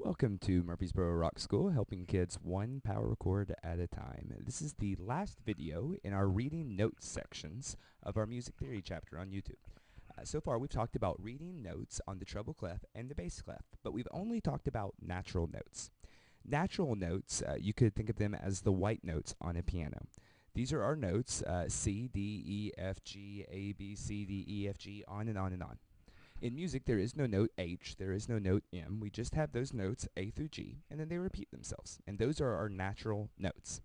Welcome to Murfreesboro Rock School, helping kids one power chord at a time. This is the last video in our reading notes sections of our music theory chapter on YouTube. So far, we've talked about reading notes on the treble clef and the bass clef, but we've only talked about natural notes. Natural notes, you could think of them as the white notes on a piano. These are our notes, C, D, E, F, G, A, B, C, D, E, F, G, on and on and on. In music, there is no note H, there is no note M. We just have those notes A through G, and then they repeat themselves. And those are our natural notes.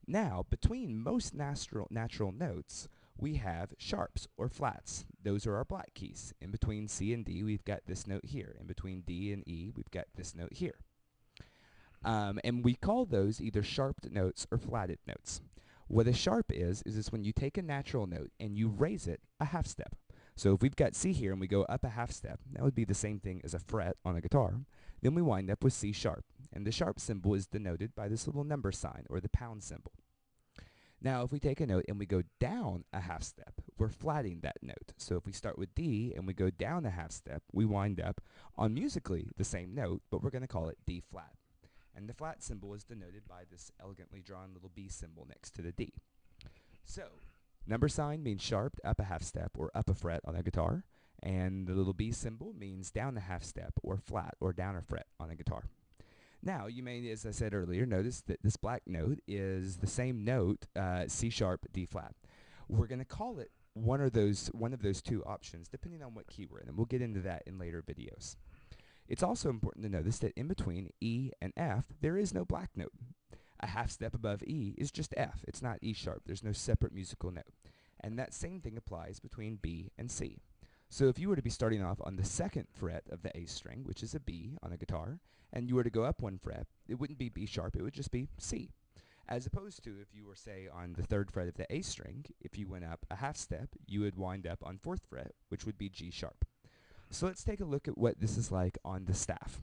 Now, between most natural notes, we have sharps or flats. Those are our black keys. In between C and D, we've got this note here. In between D and E, we've got this note here. And we call those either sharped notes or flatted notes. What a sharp is when you take a natural note and you raise it a half step. So if we've got C here and we go up a half step, that would be the same thing as a fret on a guitar. Then we wind up with C sharp. And the sharp symbol is denoted by this little number sign, or the pound symbol. Now, if we take a note and we go down a half step, we're flatting that note. So if we start with D and we go down a half step, we wind up on musically the same note, but we're going to call it D flat. And the flat symbol is denoted by this elegantly drawn little B symbol next to the D. So, number sign means sharped up a half step or up a fret on a guitar, and the little B symbol means down a half step or flat or down a fret on a guitar. Now, you may, as I said earlier, notice that this black note is the same note, C sharp, D flat. We're going to call it one of those two options, depending on what key we're in, and we'll get into that in later videos. It's also important to notice that in between E and F, there is no black note. A half step above E is just F. It's not E sharp. There's no separate musical note. And that same thing applies between B and C. So if you were to be starting off on the second fret of the A string, which is a B on a guitar, and you were to go up one fret, it wouldn't be B sharp, it would just be C. As opposed to if you were, say, on the third fret of the A string, if you went up a half step, you would wind up on fourth fret, which would be G sharp. So let's take a look at what this is like on the staff.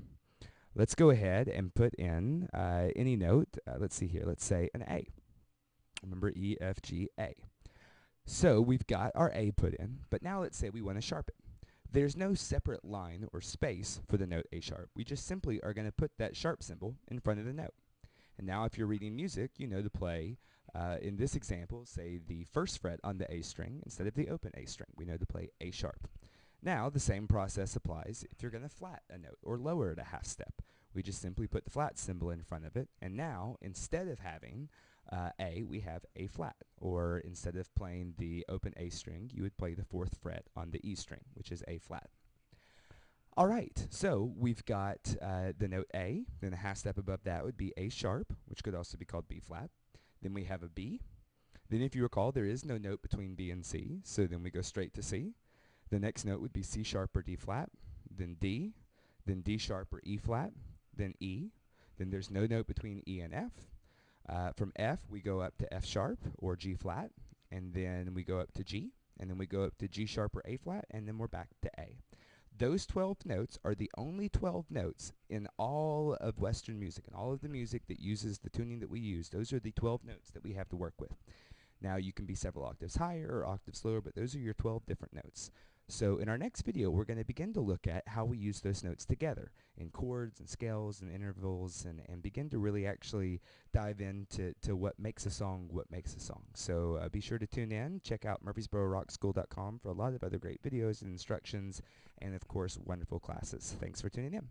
Let's go ahead and put in any note. Let's see here. Let's say an A. Remember E, F, G, A. So we've got our A put in, but now let's say we want to sharpen. There's no separate line or space for the note A sharp. We just simply are going to put that sharp symbol in front of the note. And now if you're reading music, you know to play, in this example, say the first fret on the A string instead of the open A string. We know to play A sharp. Now, the same process applies if you're going to flat a note or lower it a half step. We just simply put the flat symbol in front of it, and now, instead of having A, we have A flat. Or instead of playing the open A string, you would play the fourth fret on the E string, which is A flat. All right, so we've got the note A, then a half step above that would be A sharp, which could also be called B flat. Then we have a B. Then if you recall, there is no note between B and C, so then we go straight to C. The next note would be C sharp or D flat, then D sharp or E flat, then E. Then there's no note between E and F. From F, we go up to F sharp or G flat, and then we go up to G, and then we go up to G sharp or A flat, and then we're back to A. Those 12 notes are the only 12 notes in all of Western music, and all of the music that uses the tuning that we use. Those are the 12 notes that we have to work with. Now, you can be several octaves higher or octaves lower, but those are your 12 different notes. So in our next video, we're going to begin to look at how we use those notes together in chords and scales and intervals, and begin to really actually dive into what makes a song what makes a song. So be sure to tune in. Check out murfreesbororockschool.com for a lot of other great videos and instructions, and of course, wonderful classes. Thanks for tuning in.